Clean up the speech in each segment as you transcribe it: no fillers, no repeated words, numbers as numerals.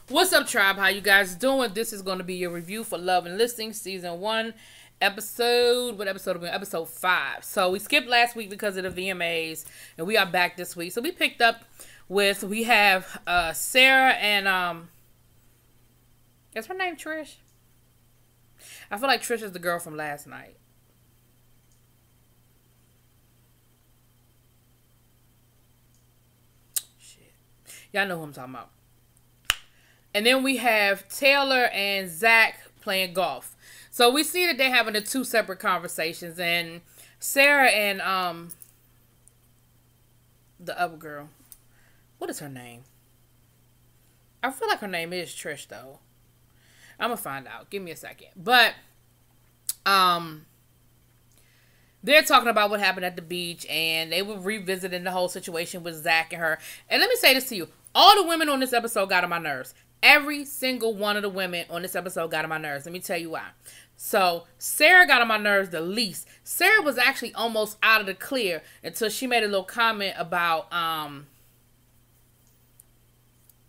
What's up, tribe? How you guys doing? This is going to be your review for Love and Listing season 1 episode. What episode are we on? Episode 5. So we skipped last week because of the VMAs, and we are back this week. So we picked up with, we have Sarah and is her name Trish? I feel like Trish is the girl from last night. Shit, y'all know who I'm talking about. And then we have Taylor and Zach playing golf. So we see that they're having the two separate conversations. And Sarah and the other girl, what is her name? I feel like her name is Trish, though. I'm going to find out. Give me a second. But they're talking about what happened at the beach. And they were revisiting the whole situation with Zach and her. And let me say this to you. All the women on this episode got on my nerves. Every single one of the women on this episode got on my nerves. Let me tell you why. So, Sarah got on my nerves the least. Sarah was actually almost out of the clear until she made a little comment about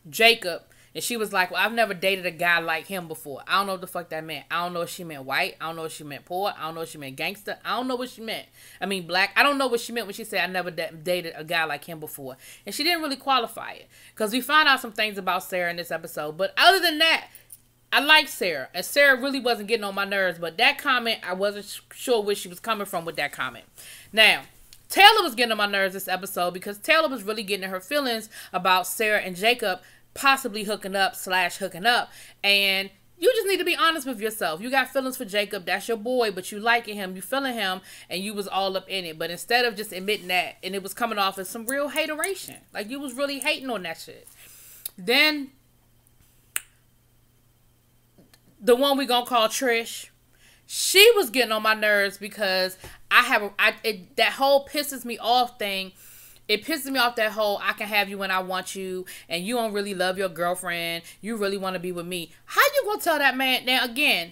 Jacob. And she was like, well, I've never dated a guy like him before. I don't know what the fuck that meant. I don't know if she meant white. I don't know if she meant poor. I don't know if she meant gangster. I don't know what she meant. I mean, black. I don't know what she meant when she said I never dated a guy like him before. And she didn't really qualify it. Because we found out some things about Sarah in this episode. But other than that, I like Sarah. And Sarah really wasn't getting on my nerves. But that comment, I wasn't sure where she was coming from with that comment. Now, Taylor was getting on my nerves this episode because Taylor was really getting in her feelings about Sarah and Jacob possibly hooking up / and you just need to be honest with yourself. You got feelings for Jacob, that's your boy, but you liking him, you feeling him, and you was all up in it. But instead of just admitting that, and it was coming off as some real hateration, like you was really hating on that shit. Then the one we gonna call Trish, she was getting on my nerves because that whole pisses me off thing. It pisses me off, that whole I can have you when I want you and you don't really love your girlfriend. You really want to be with me. How you going to tell that man? Now, again,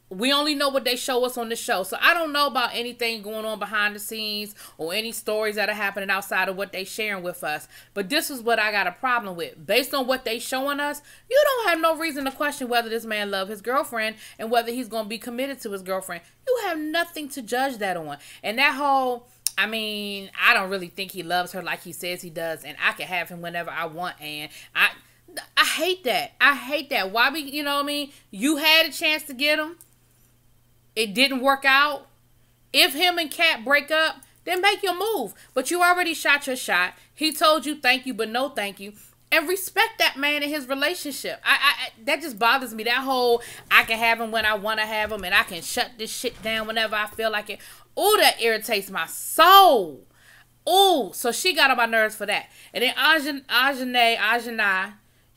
we only know what they show us on the show. So I don't know about anything going on behind the scenes or any stories that are happening outside of what they sharing with us. But this is what I got a problem with. Based on what they showing us, you don't have no reason to question whether this man loves his girlfriend and whether he's going to be committed to his girlfriend. You have nothing to judge that on. And that whole... I mean, I don't really think he loves her like he says he does, and I can have him whenever I want, and I hate that. I hate that. Why we, you know what I mean? You had a chance to get him. It didn't work out. If him and Kat break up, then make your move. But you already shot your shot. He told you thank you, but no thank you. And respect that man in his relationship. That just bothers me. That whole, I can have him when I want to have him, and I can shut this shit down whenever I feel like it. Oh, that irritates my soul. Oh, so she got on my nerves for that. And then Ajane,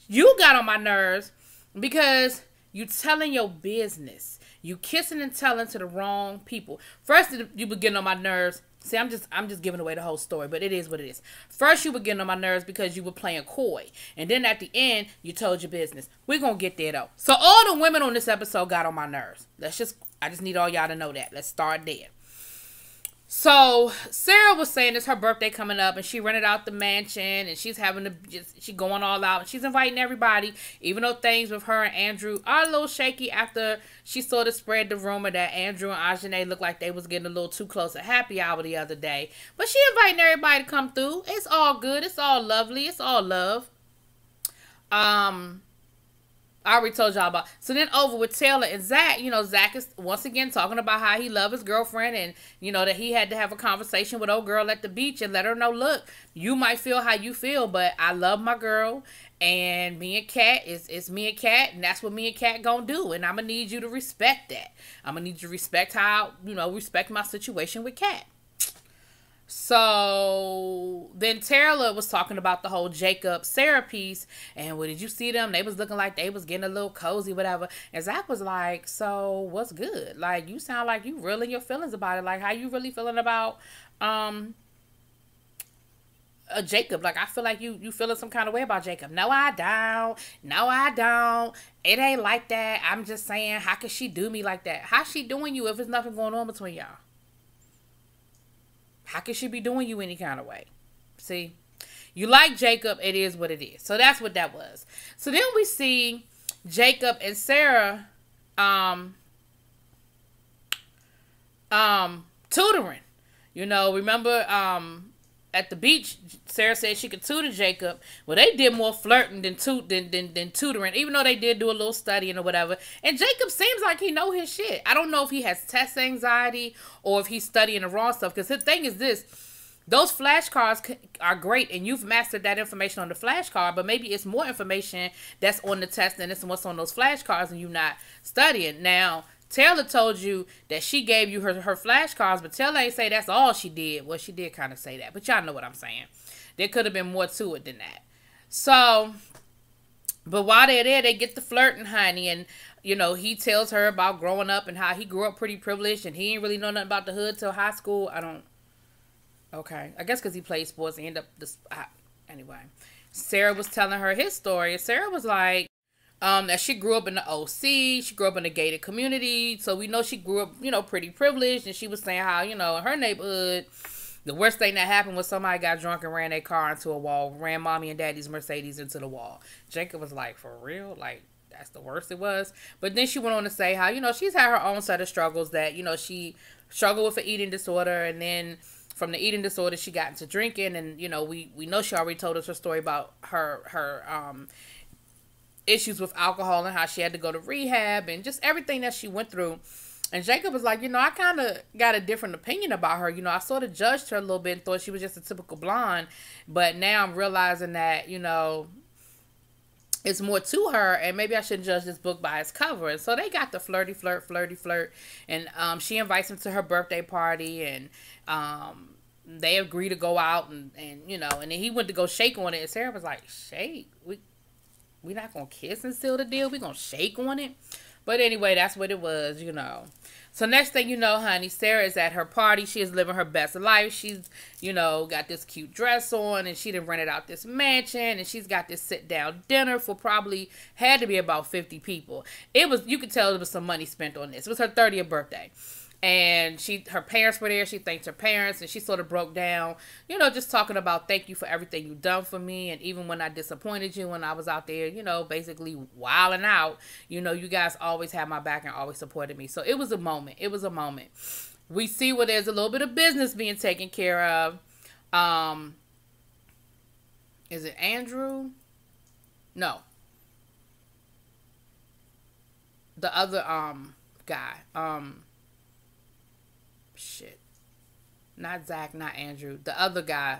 you got on my nerves because you telling your business. You kissing and telling to the wrong people. First, you were getting on my nerves. See, I'm just giving away the whole story, but it is what it is. First, you were getting on my nerves because you were playing coy. And then at the end, you told your business. We're going to get there, though. So all the women on this episode got on my nerves. I just need all y'all to know that. Let's start there. So Sarah was saying it's her birthday coming up and she rented out the mansion and she's she going all out and she's inviting everybody, even though things with her and Andrew are a little shaky after she sort of spread the rumor that Andrew and Ajane looked like they was getting a little too close at happy hour the other day. But she inviting everybody to come through. It's all good. It's all lovely. It's all love. I already told y'all about. So then over with Taylor and Zach, Zach is once again talking about how he loved his girlfriend and, that he had to have a conversation with old girl at the beach and let her know, look, you might feel how you feel, but I love my girl and me and Kat, it's me and Kat, and that's what me and Kat gonna do. And I'm gonna need you to respect that. I'm gonna need you to respect how, respect my situation with Kat. So then Taylor was talking about the whole Jacob Sarah piece, and did you see them? They was looking like they was getting a little cozy, whatever. And Zach was like, so what's good? Like, you sound like you real in your feelings about it. Like, how you really feeling about Jacob? Like, I feel like you feeling some kind of way about Jacob. No, I don't. No, I don't. It ain't like that. I'm just saying, how could she do me like that? How's she doing you if there's nothing going on between y'all? How could she be doing you any kind of way? See, You like Jacob, it is what it is. So that's what that was. So then we see Jacob and Sarah tutoring. You know, remember at the beach, Sarah said she could tutor Jacob. Well, they did more flirting than tutoring, even though they did do a little studying or whatever. And Jacob seems like he know his shit. I don't know if he has test anxiety or if he's studying the wrong stuff. Because the thing is this, those flashcards are great, and you've mastered that information on the flashcard, but maybe it's more information that's on the test than it's what's on those flashcards and you're not studying. Now, Taylor told you that she gave you her flashcards, but Taylor ain't say that's all she did. Well, she did kind of say that, but y'all know what I'm saying. There could have been more to it than that. So, but while they're there, they get the flirting, honey, and, you know, he tells her about growing up and how he grew up pretty privileged, and he ain't really know nothing about the hood till high school. Okay. I guess because he played sports and ended up anyway. Sarah was telling her his story, and Sarah was like, that she grew up in the OC, she grew up in a gated community, so we know she grew up, you know, pretty privileged, and she was saying how, you know, in her neighborhood, the worst thing that happened was somebody got drunk and ran their car into a wall, ran mommy and daddy's Mercedes into the wall. Jacob was like, for real? Like, that's the worst it was? But then she went on to say how, you know, she's had her own set of struggles that, you know, she struggled with an eating disorder, and then from the eating disorder, she got into drinking, and, you know, we know she already told us her story about her issues with alcohol and how she had to go to rehab and just everything that she went through. And Jacob was like, you know, I kind of got a different opinion about her. You know, I sort of judged her a little bit and thought she was just a typical blonde. But now I'm realizing that, you know, it's more to her, and maybe I shouldn't judge this book by its cover. And so they got the flirty flirt. And she invites him to her birthday party, and they agree to go out and you know, and then he went to go shake on it. And Sarah was like, shake? We're not going to kiss and seal the deal. We're going to shake on it. But anyway, that's what it was, you know. So next thing you know, honey, Sarah is at her party. She is living her best life. She's, you know, got this cute dress on, and she done rented out this mansion, and she's got this sit-down dinner for probably, had to be about 50 people. It was, you could tell there was some money spent on this. It was her 30th birthday. And her parents were there. She thanked her parents, and she sort of broke down, you know, just talking about thank you for everything you've done for me. And even when I disappointed you when I was out there, you know, basically wilding out, you know, you guys always had my back and always supported me. So it was a moment. It was a moment. We see where there's a little bit of business being taken care of. Is it Andrew? No. The other guy. Shit. Not Zach, not Andrew. The other guy,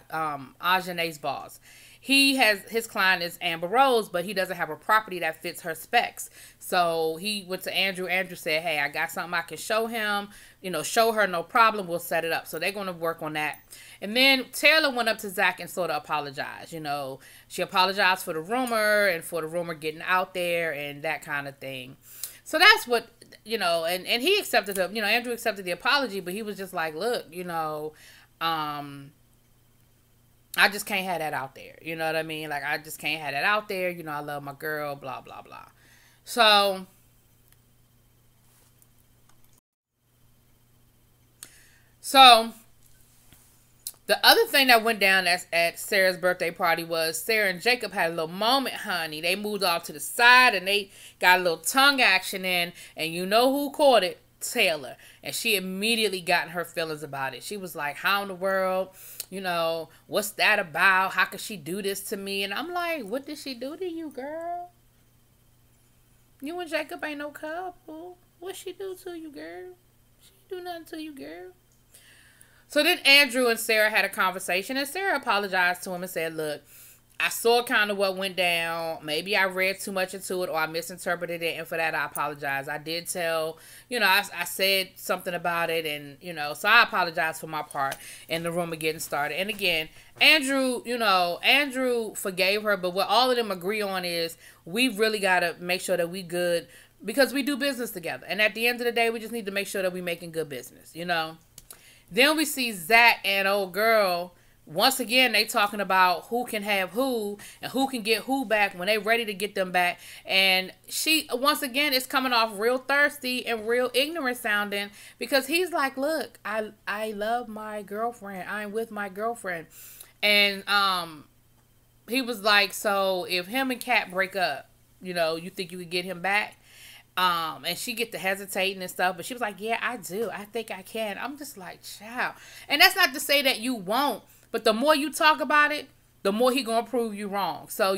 Ajane's boss. His client is Amber Rose, but he doesn't have a property that fits her specs. So he went to Andrew. Andrew said, hey, I got something I can show him. You know, show her, no problem. We'll set it up. So they're going to work on that. And then Taylor went up to Zach and sort of apologized. You know, she apologized for the rumor and for the rumor getting out there and that kind of thing. So that's what, you know, and he accepted the, you know, Andrew accepted the apology, but he was just like, look, you know, I just can't have that out there. You know what I mean? Like, I just can't have that out there. You know, I love my girl, blah, blah, blah. So the other thing that went down at Sarah's birthday party was Sarah and Jacob had a little moment, honey. They moved off to the side and they got a little tongue action in. And you know who caught it? Taylor. And she immediately got in her feelings about it. She was like, how in the world? You know, what's that about? How could she do this to me? And I'm like, what did she do to you, girl? You and Jacob ain't no couple. What she do to you, girl? She do nothing to you, girl. So then Andrew and Sarah had a conversation, and Sarah apologized to him and said, look, I saw kind of what went down. Maybe I read too much into it or I misinterpreted it, and for that I apologize. I did tell, you know, I said something about it, and, you know, so I apologize for my part in the rumor getting started. And again, Andrew, you know, Andrew forgave her, but what all of them agree on is we really got to make sure that we good because we do business together. And at the end of the day, we just need to make sure that we making good business, you know. Then we see Zach and old girl. Once again, they talking about who can have who and who can get who back when they ready to get them back. And she, once again, is coming off real thirsty and real ignorant sounding because he's like, look, I love my girlfriend. I'm with my girlfriend. And he was like, so if him and Kat break up, you think you could get him back? And she get to hesitating and stuff, but she was like, yeah, I do. I think I can. I'm just like, child. And that's not to say that you won't, but the more you talk about it, the more he gonna prove you wrong. So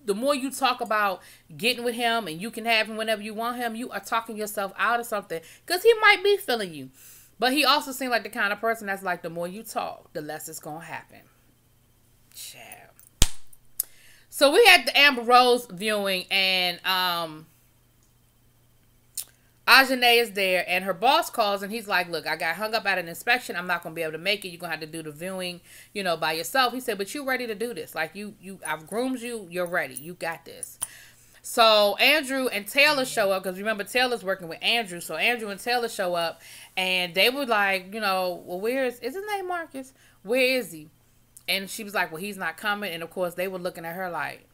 the more you talk about getting with him and you can have him whenever you want him, you are talking yourself out of something, because he might be feeling you. But he also seemed like the kind of person that's like, the more you talk, the less it's gonna happen. Child. So we had the Amber Rose viewing, and Ajane is there, and her boss calls, and he's like, look, I got hung up at an inspection. I'm not going to be able to make it. You're going to have to do the viewing, by yourself. He said, but you ready to do this. Like, I've groomed you. You're ready. You got this. So Andrew and Taylor show up, because remember, Taylor's working with Andrew. So Andrew and Taylor show up, and they were like, well, is his name Marcus? Where is he? And she was like, well, he's not coming. And, of course, they were looking at her like,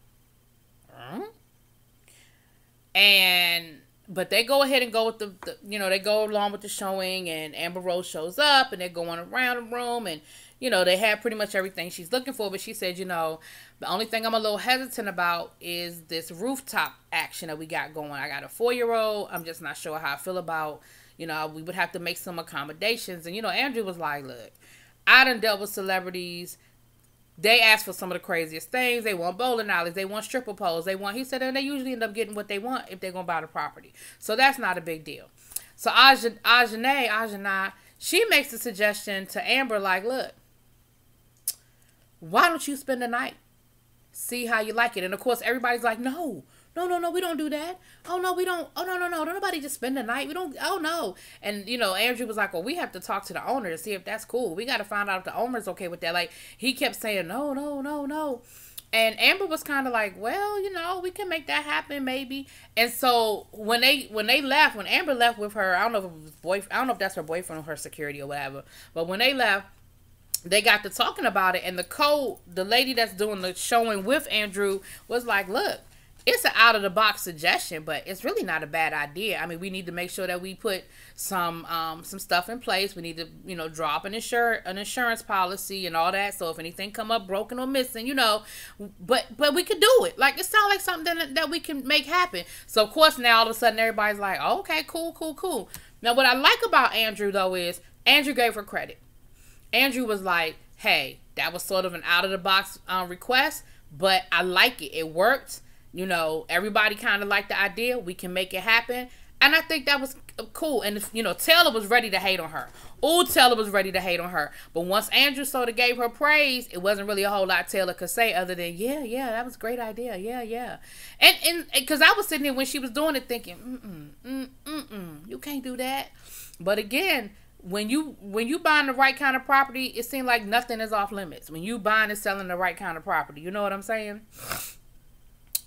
But they go ahead and go with they go along with the showing, and Amber Rose shows up, and they're going around the room, and, they have pretty much everything she's looking for. But she said, the only thing I'm a little hesitant about is this rooftop action that we got going. I got a 4-year-old. I'm just not sure how I feel about, we would have to make some accommodations. And, Andrew was like, look, I done dealt with celebrities. They ask for some of the craziest things. They want bowling alleys. They want stripper poles. He said, and they usually end up getting what they want if they're going to buy the property. So that's not a big deal. So Ajane, she makes a suggestion to Amber, like, look, why don't you spend the night? See how you like it. And, of course, everybody's like, no, we don't do that. Oh, no, we don't. Oh, no. Don't nobody just spend the night. We don't. Oh, no. And, Andrew was like, well, we have to talk to the owner to see if that's cool. We got to find out if the owner's okay with that. Like, he kept saying, no. And Amber was kind of like, well, we can make that happen maybe. And so when Amber left with her, I don't know if that's her boyfriend or her security or whatever. But when they left, they got to talking about it. And the lady that's doing the showing with Andrew was like, look, it's an out-of-the-box suggestion, but it's really not a bad idea. I mean, we need to make sure that we put some stuff in place. We need to, draw up an insurance policy and all that. So if anything come up broken or missing, but we could do it. Like, it sounds like something that we can make happen. So, of course, now all of a sudden everybody's like, oh, okay, cool. Now, what I like about Andrew, though, is Andrew gave her credit. Andrew was like, hey, that was sort of an out-of-the-box request, but I like it. It worked. Everybody kind of liked the idea. We can make it happen. And I think that was cool. And, Taylor was ready to hate on her. Taylor was ready to hate on her. But once Andrew sort of gave her praise, it wasn't really a whole lot Taylor could say other than, yeah, that was a great idea. Yeah. And because I was sitting here when she was doing it thinking, you can't do that. But again, when you buying the right kind of property, it seems like nothing is off limits. When you buying and selling the right kind of property. You know what I'm saying?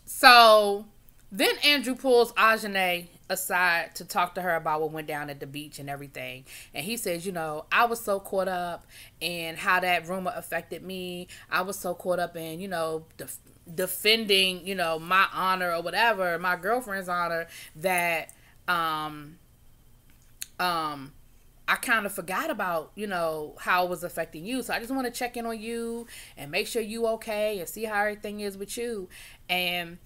So then Andrew pulls Ajane aside to talk to her about what went down at the beach and everything. And he says, I was so caught up in how that rumor affected me. I was so caught up in, defending, my honor or whatever, my girlfriend's honor, that I kind of forgot about, how it was affecting you. So I just want to check in on you and make sure you okay and see how everything is with you. And,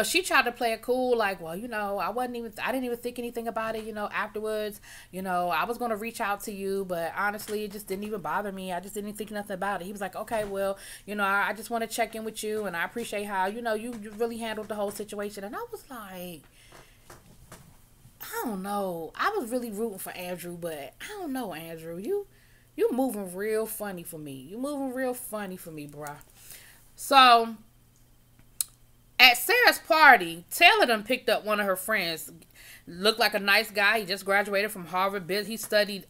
she tried to play it cool, like, well, I didn't even think anything about it, afterwards. I was going to reach out to you, but honestly, it just didn't even bother me. I just didn't think nothing about it. He was like, okay, well, I just want to check in with you, and I appreciate how, you really handled the whole situation. And I was like, I don't know. I was really rooting for Andrew, but I don't know, Andrew. You moving real funny for me. You moving real funny for me, bruh. So, at Sarah's party, Taylor done picked up one of her friends. Looked like a nice guy. He just graduated from Harvard. He studied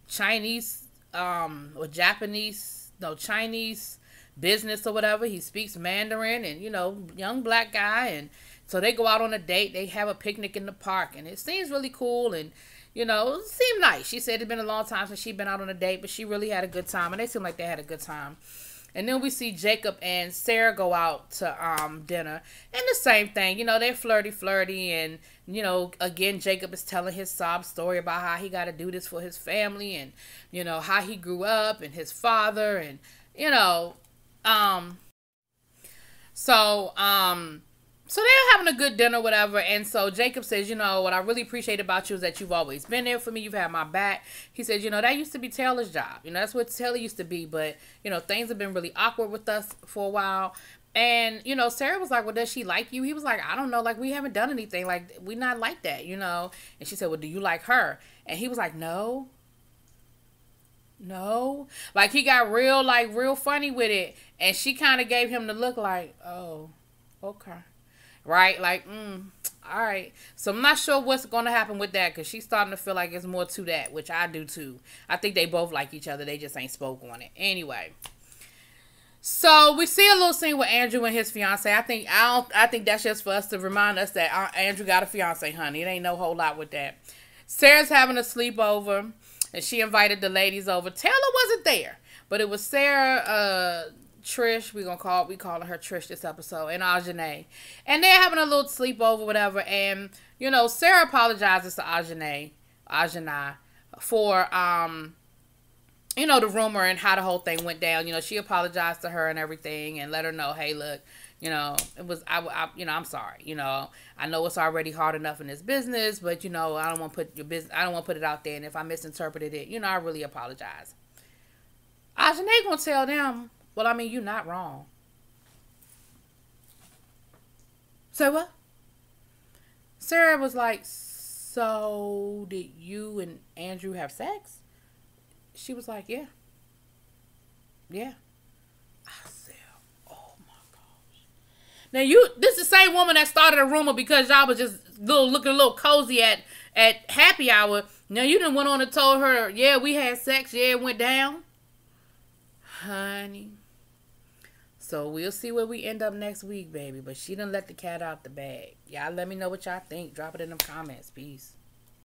Chinese business or whatever. He speaks Mandarin and, young black guy. And so they go out on a date. They have a picnic in the park. And it seems really cool. And, it seemed nice. She said it's been a long time since she'd been out on a date, but she really had a good time. And they seemed like they had a good time. And then we see Jacob and Sarah go out to dinner. And the same thing. They're flirty. And, again, Jacob is telling his sob story about how he got to do this for his family. And, how he grew up and his father. And, Um, so, so they're having a good dinner, whatever. And so Jacob says, you know, what I really appreciate about you is that you've always been there for me. You've had my back. He says, you know, that used to be Taylor's job. You know, that's what Taylor used to be. But, you know, things have been really awkward with us for a while. And, you know, Sarah was like, well, does she like you? He was like, I don't know. Like, we haven't done anything. Like, we not like that, you know. And she said, well, do you like her? And he was like, no. No. Like, he got real funny with it. And she kind of gave him the look like, oh, okay. Right? Like, all right. So I'm not sure what's going to happen with that because she's starting to feel like there's more to that, which I do too. I think they both like each other. They just ain't spoke on it. Anyway. So we see a little scene with Andrew and his fiance. I think that's just for us to remind us that Andrew got a fiance, honey. It ain't no whole lot with that. Sarah's having a sleepover and she invited the ladies over. Taylor wasn't there, but it was Sarah, Trish, we calling her Trish this episode, and Ajane. And they're having a little sleepover, whatever, and, you know, Sarah apologizes to Ajane for, you know, the rumor and how the whole thing went down. You know, she apologized to her and everything and let her know, hey, look, you know, it was, you know, I'm sorry. You know, I know it's already hard enough in this business, but, you know, I don't want to put it out there, and if I misinterpreted it, you know, I really apologize. Ajane gonna tell them, well, I mean, you're not wrong. So what? Sarah was like, so did you and Andrew have sex? She was like, yeah. Yeah. I said, oh my gosh. Now this is the same woman that started a rumor because y'all was just looking a little cozy at happy hour. Now you done went on and told her, yeah, we had sex. Yeah, it went down. Honey. So we'll see where we end up next week, baby. But she done let the cat out the bag. Y'all let me know what y'all think. Drop it in the comments. Peace.